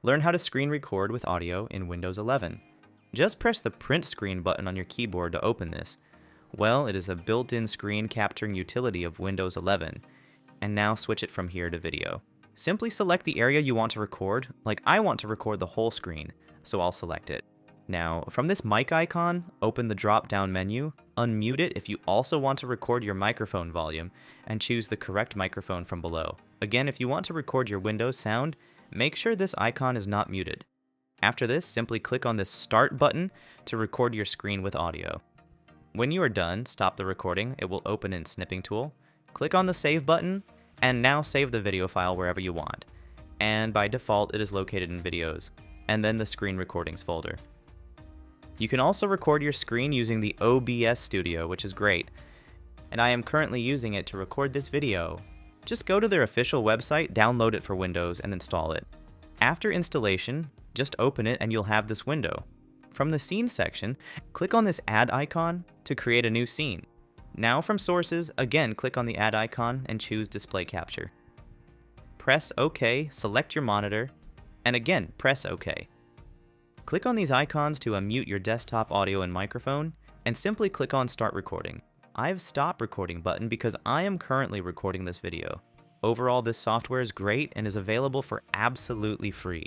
Learn how to screen record with audio in Windows 11. Just press the print screen button on your keyboard to open this. Well, it is a built-in screen capturing utility of Windows 11. And now switch it from here to video. Simply select the area you want to record, like I want to record the whole screen, so I'll select it. Now, from this mic icon, open the drop-down menu, unmute it if you also want to record your microphone volume, and choose the correct microphone from below. Again, if you want to record your Windows sound, make sure this icon is not muted. After this, simply click on this Start button to record your screen with audio. When you are done, stop the recording. It will open in Snipping Tool. Click on the Save button, and now save the video file wherever you want. And by default, it is located in Videos, and then the Screen Recordings folder. You can also record your screen using the OBS Studio, which is great, and I am currently using it to record this video. Just go to their official website, download it for Windows, and install it. After installation, just open it and you'll have this window. From the Scene section, click on this Add icon to create a new scene. Now from Sources, again click on the Add icon and choose Display Capture. Press OK, select your monitor, and again press OK. Click on these icons to unmute your desktop audio and microphone, and simply click on Start Recording. I've stopped recording button because I am currently recording this video. Overall, this software is great and is available for absolutely free.